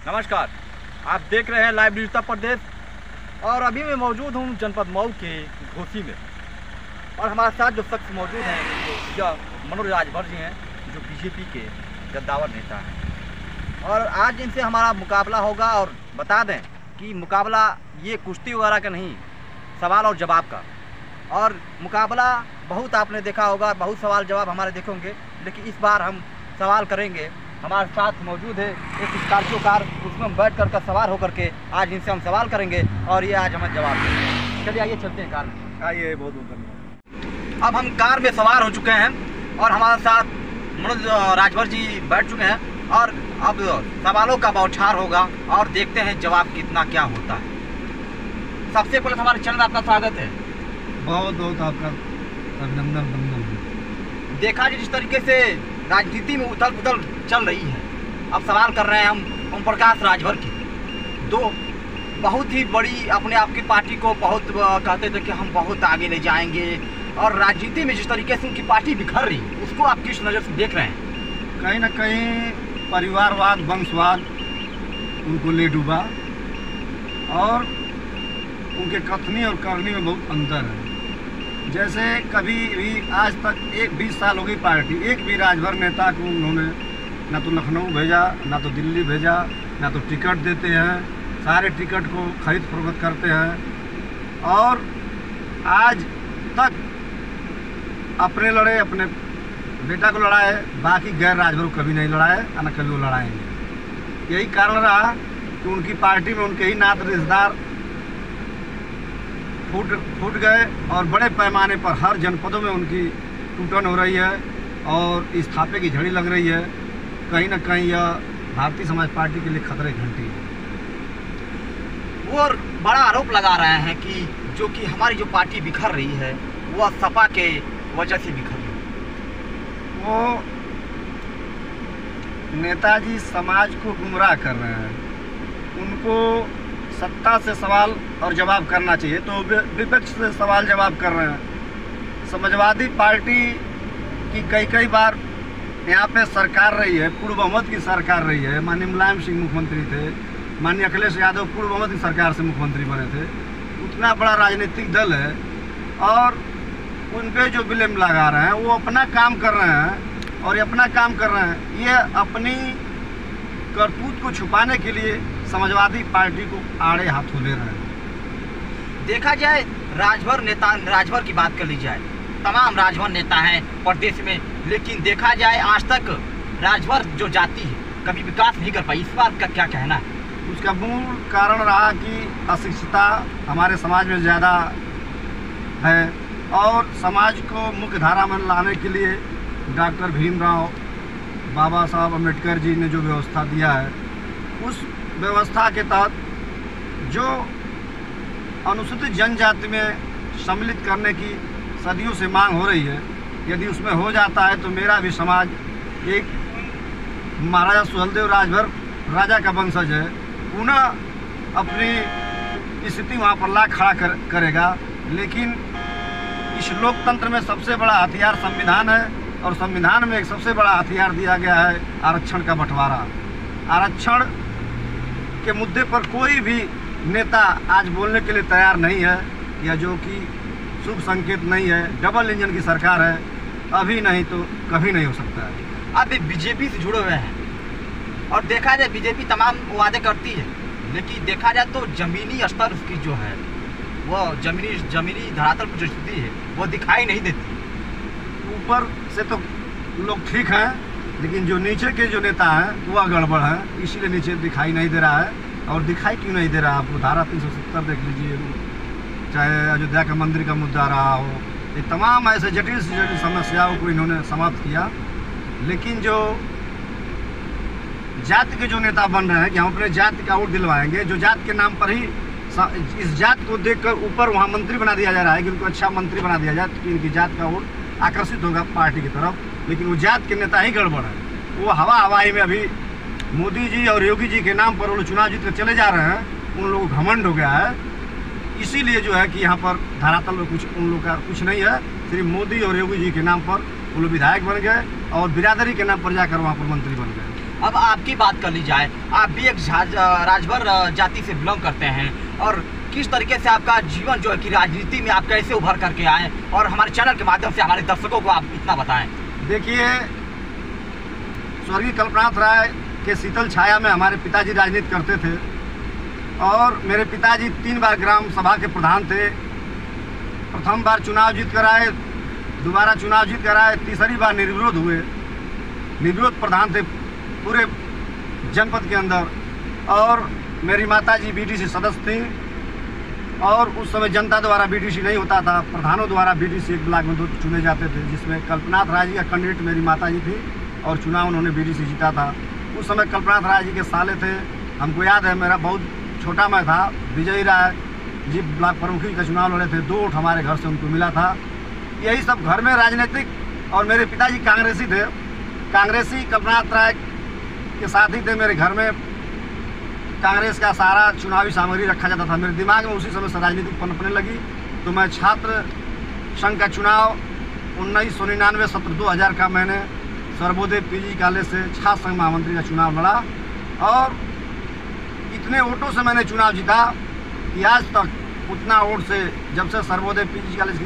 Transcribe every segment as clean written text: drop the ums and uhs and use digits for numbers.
नमस्कार, आप देख रहे हैं लाइव न्यूज़ उत्तर प्रदेश और अभी मैं मौजूद हूं जनपद मऊ के घोसी में। और हमारे साथ जो शख्स मौजूद हैं यह मनोज राजभर जी हैं, जो बीजेपी के कद्दावर नेता हैं। और आज इनसे हमारा मुकाबला होगा। और बता दें कि मुकाबला ये कुश्ती वगैरह का नहीं, सवाल और जवाब का। और मुकाबला बहुत आपने देखा होगा, बहुत सवाल जवाब हमारे देखेंगे, लेकिन इस बार हम सवाल करेंगे। हमारे साथ मौजूद है एक स्कॉर्पियो कार, उसमें हम बैठ कर सवार होकर के आज इनसे हम सवाल करेंगे और ये आज हमें जवाब देंगे। चलिए आइए चलते हैं कार में। आइए, बहुत बहुत धन्यवाद। अब हम कार में सवार हो चुके हैं और हमारे साथ मनोज राजभर जी बैठ चुके हैं और अब सवालों का बौछार होगा और देखते हैं जवाब कितना क्या होता है। सबसे पहले हमारे चैनल में आपका स्वागत है। बहुत बहुत आपका अभिनंदन। देखा जी, जिस तरीके से राजनीति में उथल पुथल चल रही है, अब सवाल कर रहे हैं हम ओम प्रकाश राजभर की। दो बहुत ही बड़ी अपने आप की पार्टी को बहुत कहते थे कि हम बहुत आगे ले जाएंगे, और राजनीति में जिस तरीके से उनकी पार्टी बिखर रही, उसको आप किस नज़र से देख रहे हैं? कहीं ना कहीं परिवारवाद, वंशवाद उनको ले डूबा और उनके कथनी और करनी में बहुत अंतर है। जैसे कभी भी आज तक 20 साल हो गई पार्टी, एक भी राजभर नेता को उन्होंने ना तो लखनऊ भेजा, ना तो दिल्ली भेजा, ना तो टिकट देते हैं। सारे टिकट को खरीद फरोख्त करते हैं और आज तक अपने लड़े, अपने बेटा को लड़ाए, बाकी गैर राजभर को कभी नहीं लड़ाए, ना कभी वो लड़ाएंगे। यही कारण रहा कि उनकी पार्टी में उनके ही नात रिश्तेदार फूट गए और बड़े पैमाने पर हर जनपदों में उनकी टूटन हो रही है और इस्तीफे की झड़ी लग रही है। कहीं ना कहीं यह भारतीय समाज पार्टी के लिए खतरे की घंटी है। वो और बड़ा आरोप लगा रहे हैं कि जो कि हमारी जो पार्टी बिखर रही है वह सपा के वजह से बिखर रही है। वो नेताजी समाज को गुमराह कर रहे हैं। उनको सत्ता से सवाल और जवाब करना चाहिए, तो विपक्ष से सवाल जवाब कर रहे हैं। समाजवादी पार्टी की कई बार यहाँ पे सरकार रही है, पूर्ण बहुमत की सरकार रही है। माननीय मुलायम सिंह मुख्यमंत्री थे, माननीय अखिलेश यादव पूर्ण बहुमत की सरकार से मुख्यमंत्री बने थे। उतना बड़ा राजनीतिक दल है और उन पे जो ब्लेम लगा रहे हैं वो अपना काम कर रहे हैं और ये अपना काम कर रहे हैं। ये अपनी करतूत को छुपाने के लिए समाजवादी पार्टी को आड़े हाथों ले रहे हैं। देखा जाए राजभर की बात कर ली जाए, तमाम राजभर नेता हैं प्रदेश में, लेकिन देखा जाए आज तक राजभर जो जाति है कभी विकास नहीं कर पाई। इस बात का क्या कहना है? उसका मूल कारण रहा कि अशिक्षितता हमारे समाज में ज़्यादा है और समाज को मुख्य धारा में लाने के लिए डॉक्टर भीमराव बाबा साहब अम्बेडकर जी ने जो व्यवस्था दिया है, उस व्यवस्था के तहत जो अनुसूचित जनजाति में सम्मिलित करने की सदियों से मांग हो रही है, यदि उसमें हो जाता है तो मेरा भी समाज एक महाराजा सुहेलदेव राजभर राजा का वंशज है, पुनः अपनी स्थिति वहाँ पर ला खड़ा करेगा। लेकिन इस लोकतंत्र में सबसे बड़ा हथियार संविधान है और संविधान में एक सबसे बड़ा हथियार दिया गया है आरक्षण का बंटवारा। आरक्षण के मुद्दे पर कोई भी नेता आज बोलने के लिए तैयार नहीं है, या जो कि शुभ संकेत नहीं है। डबल इंजन की सरकार है, अभी नहीं तो कभी नहीं हो सकता है। आप बीजेपी से जुड़े हुए हैं और देखा जाए बीजेपी तमाम वादे करती है, लेकिन देखा जाए तो जमीनी स्तर उसकी जो है वो जमीनी धरातल पर जो स्थिति है वो दिखाई नहीं देती। ऊपर से तो लोग ठीक हैं, लेकिन जो नीचे के जो नेता हैं वह गड़बड़ है, इसीलिए नीचे दिखाई नहीं दे रहा है। और दिखाई क्यों नहीं दे रहा? आपको धारा 370 देख लीजिए, चाहे अयोध्या का मंदिर का मुद्दा रहा हो, ये तमाम ऐसे जटिल से जटिल समस्याओं को इन्होंने समाप्त किया। लेकिन जो जाति के जो नेता बन रहे हैं कि हम अपने जाति का वोट दिलवाएंगे, जो जाति के नाम पर ही इस जाति को देखकर ऊपर वहाँ मंत्री बना दिया जा रहा है कि उनको अच्छा मंत्री बना दिया जाए तो इनकी जाति का वोट आकर्षित होगा पार्टी की तरफ, लेकिन वो जात के नेता ही गड़बड़ है। वो हवाई में अभी मोदी जी और योगी जी के नाम पर वो लोग चुनाव जीत कर चले जा रहे हैं, उन लोगों को घमंड हो गया है। इसीलिए जो है कि यहाँ पर धरातल में कुछ उन लोग का कुछ नहीं है, सिर्फ मोदी और योगी जी के नाम पर वो लोग विधायक बन गए और बिरादरी के नाम पर जाकर वहाँ पर मंत्री बन गए। अब आपकी बात कर ली जाए, आप भी एक राजभर जाति से बिलोंग करते हैं, और किस तरीके से आपका जीवन जो है कि राजनीति में आप कैसे उभर करके आए, और हमारे चैनल के माध्यम से हमारे दर्शकों को आप इतना बताएं। देखिए, स्वर्गीय कल्पनाथ राय के शीतल छाया में हमारे पिताजी राजनीति करते थे, और मेरे पिताजी 3 बार ग्राम सभा के प्रधान थे। प्रथम बार चुनाव जीत कर आए, दोबारा चुनाव जीत कर आए, तीसरी बार निर्विरोध हुए, निर्विरोध प्रधान थे पूरे जनपद के अंदर। और मेरी माताजी बीडीसी सदस्य थी, और उस समय जनता द्वारा बीडीसी नहीं होता था, प्रधानों द्वारा बीडीसी 1 ब्लॉक में 2 चुने जाते थे, जिसमें कल्पनाथ राय जी का कैंडिडेट मेरी माताजी थी, और चुनाव उन्होंने बीडीसी जीता था। उस समय कल्पनाथ राय जी के साले थे, हमको याद है, मेरा बहुत छोटा मैं था, विजयी राय जी ब्लॉक प्रमुखी का चुनाव लड़े थे, 2 वोट हमारे घर से उनको मिला था। यही सब घर में राजनीतिक, और मेरे पिताजी कांग्रेसी थे, कांग्रेसी कल्पनाथ राय के साथ ही थे। मेरे घर में कांग्रेस का सारा चुनावी सामग्री रखा जाता था। मेरे दिमाग में उसी समय से राजनीति पनपने लगी, तो मैं छात्र संघ का चुनाव 1999 सत्र 2000 का मैंने सर्वोदय पीजी कॉलेज से छात्र संघ महामंत्री का चुनाव लड़ा, और इतने वोटों से मैंने चुनाव जीता कि आज तक उतना वोट से, जब से सर्वोदय पीजी कॉलेज की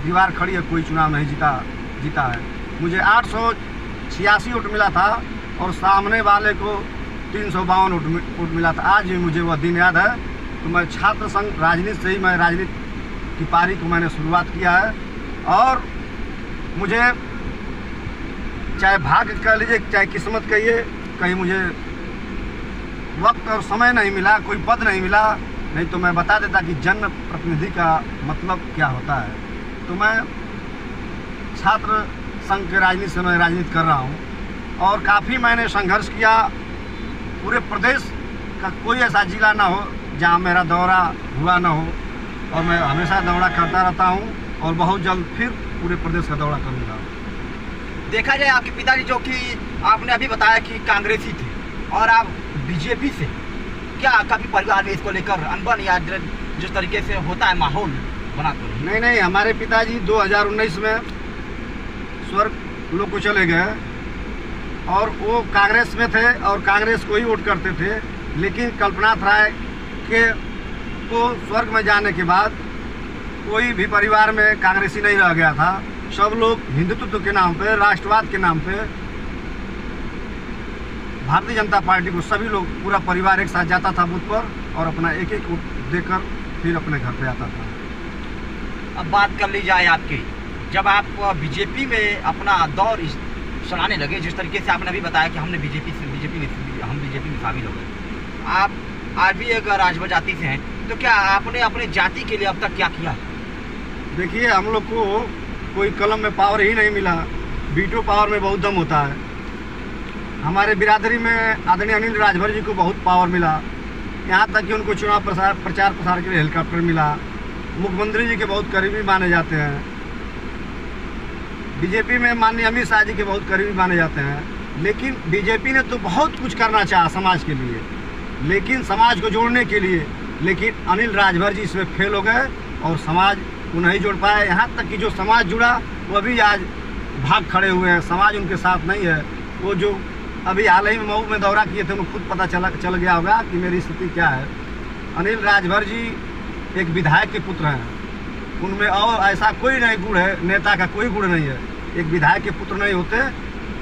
दीवार खड़ी है, कोई चुनाव नहीं जीता है। मुझे 886 वोट मिला था, और सामने वाले को 352 वोट मिला था। आज भी मुझे वह दिन याद है। तो मैं छात्र संघ राजनीति से ही, मैं राजनीति की पारी को मैंने शुरुआत किया है, और मुझे चाहे भाग्य कह लीजिए, चाहे किस्मत कहिए, कहीं मुझे वक्त और समय नहीं मिला, कोई पद नहीं मिला, नहीं तो मैं बता देता कि जन प्रतिनिधि का मतलब क्या होता है। तो मैं छात्र संघ के राजनीति से मैं राजनीति कर रहा हूँ, और काफ़ी मैंने संघर्ष किया। पूरे प्रदेश का कोई ऐसा जिला ना हो जहाँ मेरा दौरा हुआ ना हो, और मैं हमेशा दौरा करता रहता हूँ, और बहुत जल्द फिर पूरे प्रदेश का दौरा करूँगा। देखा जाए, आपके पिताजी जो कि आपने अभी बताया कि कांग्रेसी थे, और आप बीजेपी से, क्या कभी परिवार में इसको लेकर अनबन या जिस तरीके से होता है माहौल बना कर? नहीं, हमारे पिताजी 2019 में स्वर्ग लोग को चले गए, और वो कांग्रेस में थे, और कांग्रेस को ही वोट करते थे। लेकिन कल्पनाथ राय को स्वर्ग में जाने के बाद कोई भी परिवार में कांग्रेसी नहीं रह गया था। सब लोग हिंदुत्व के नाम पे, राष्ट्रवाद के नाम पे भारतीय जनता पार्टी को, सभी लोग, पूरा परिवार एक साथ जाता था बूथ पर, और अपना एक वोट देकर फिर अपने घर पे आता था। अब बात कर ली जाए आपकी, जब आप बीजेपी में अपना दौर चलाने लगे, जिस तरीके से आपने अभी बताया कि हम बीजेपी में शामिल हो गए, आप आज भी एक राजभर जाति से हैं, तो क्या आपने अपने जाति के लिए अब तक क्या किया? देखिए, हम लोग को कोई कलम में पावर ही नहीं मिला, वीटो पावर में बहुत दम होता है। हमारे बिरादरी में आदरणीय अनिल राजभर जी को बहुत पावर मिला, यहाँ तक कि उनको चुनाव प्रचार प्रसार के लिए हेलीकॉप्टर मिला। मुख्यमंत्री जी के बहुत करीबी माने जाते हैं। बीजेपी में माननीय अमित शाह जी के बहुत करीबी माने जाते हैं। लेकिन बीजेपी ने तो बहुत कुछ करना चाहा समाज के लिए, लेकिन समाज को जोड़ने के लिए, लेकिन अनिल राजभर जी इसमें फेल हो गए, और समाज को नहीं जोड़ पाए। यहाँ तक कि जो समाज जुड़ा वो भी आज भाग खड़े हुए हैं, समाज उनके साथ नहीं है। वो जो अभी हाल ही में मऊ में दौरा किए थे, उनको खुद पता चल गया होगा कि मेरी स्थिति क्या है। अनिल राजभर जी एक विधायक के पुत्र हैं, उनमें और ऐसा कोई नहीं गुण है, नेता का कोई गुण नहीं है। एक विधायक के पुत्र नहीं होते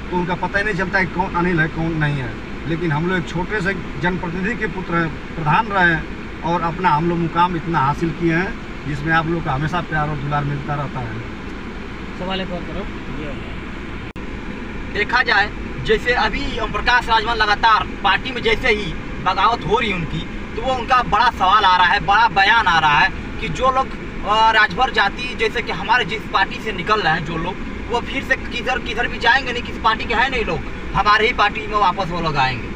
तो उनका पता ही नहीं चलता कि कौन अनिल है कौन नहीं है। लेकिन हम लोग एक छोटे से जनप्रतिनिधि के पुत्र हैं, प्रधान रहे हैं, और अपना हम लोग मुकाम इतना हासिल किए हैं, जिसमें आप लोग का हमेशा प्यार और दुलार मिलता रहता है। सवाल एक और करो। देखा जाए, जैसे अभी ओम प्रकाश राजभर लगातार पार्टी में जैसे ही बगावत हो रही है उनकी, तो वो उनका बड़ा सवाल आ रहा है, बड़ा बयान आ रहा है कि जो लोग राजभर जाति, जैसे कि हमारे जिस पार्टी से निकल रहे हैं जो लोग, वो फिर से किधर भी जाएंगे नहीं, किसी पार्टी के हैं नहीं लोग, हमारे ही पार्टी में वापस वो लोग आएंगे।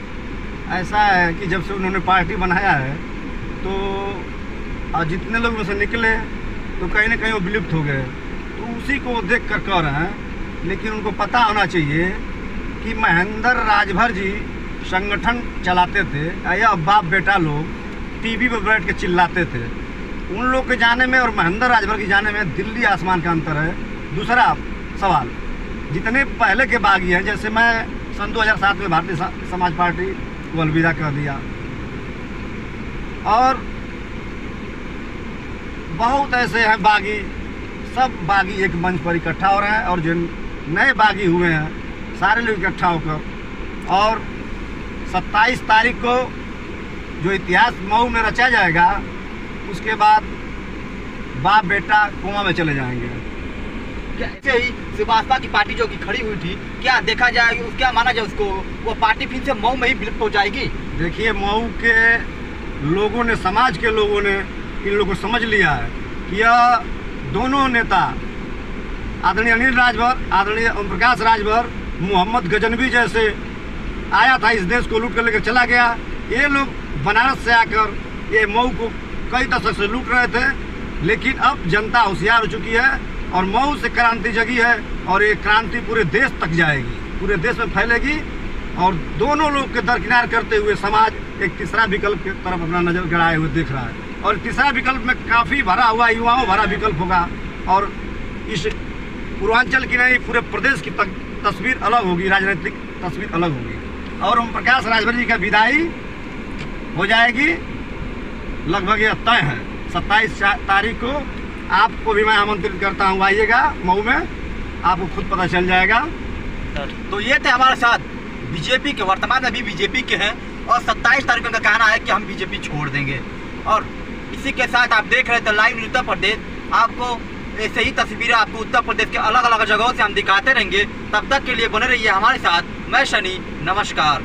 ऐसा है कि जब से उन्होंने पार्टी बनाया है, तो जितने लोग उनसे निकले तो कहीं ना कहीं वो विलुप्त हो गए, तो उसी को देख कर कह रहे हैं। लेकिन उनको पता होना चाहिए कि महेंद्र राजभर जी संगठन चलाते थे, या बाप बेटा लोग टीवी पर बैठ के चिल्लाते थे। उन लोग के जाने में और महेंद्र राजभर के जाने में दिल्ली आसमान का अंतर है। दूसरा सवाल, जितने पहले के बागी हैं, जैसे मैं सन 2007 में भारतीय समाज पार्टी को अलविदा कर दिया। और बहुत ऐसे हैं बागी, सब बागी एक मंच पर इकट्ठा हो रहे हैं और जिन नए बागी हुए हैं सारे लोग इकट्ठा होकर, और 27 तारीख को जो इतिहास मऊ में रचा जाएगा, उसके बाद बाप बेटा कोमा में चले जाएंगे। ऐसे ही श्रीवास्तव की पार्टी जो कि खड़ी हुई थी, क्या देखा जाए, क्या माना जाए उसको, वो पार्टी फिर से मऊ में ही विलुप्त हो जाएगी? देखिए, मऊ के लोगों ने, समाज के लोगों ने इन लोगों को समझ लिया है कि यह दोनों नेता आदरणीय अनिल राजभर, आदरणीय ओम प्रकाश राजभर, मोहम्मद गजनवी जैसे आया था, इस देश को लूट कर लेकर चला गया। ये लोग बनारस से आकर ये मऊ को कई दशक से लूट रहे थे, लेकिन अब जनता होशियार हो चुकी है और मऊ से क्रांति जगी है और ये क्रांति पूरे देश तक जाएगी, पूरे देश में फैलेगी। और दोनों लोग के दरकिनार करते हुए समाज एक तीसरा विकल्प की तरफ अपना नजर गड़ाए हुए देख रहा है, और तीसरा विकल्प में काफ़ी भरा हुआ युवाओं भरा विकल्प होगा, और इस पूर्वांचल की नहीं पूरे प्रदेश की तस्वीर अलग होगी, राजनीतिक तस्वीर अलग होगी। और ओम प्रकाश राजभर जी का विदाई हो जाएगी, लगभग यह तय है। 27 तारीख को आपको भी मैं आमंत्रित करता हूँ, आइएगा मऊ में, आपको खुद पता चल जाएगा। तो ये थे हमारे साथ बीजेपी के, वर्तमान में भी बीजेपी के हैं, और 27 तारीख का कहना है कि हम बीजेपी छोड़ देंगे। और इसी के साथ आप देख रहे थे लाइव न्यूज़ उत्तर प्रदेश। आपको ऐसे ही तस्वीरें आपको उत्तर प्रदेश के अलग अलग जगहों से हम दिखाते रहेंगे। तब तक के लिए बने रहिए हमारे साथ। मैं शनि, नमस्कार।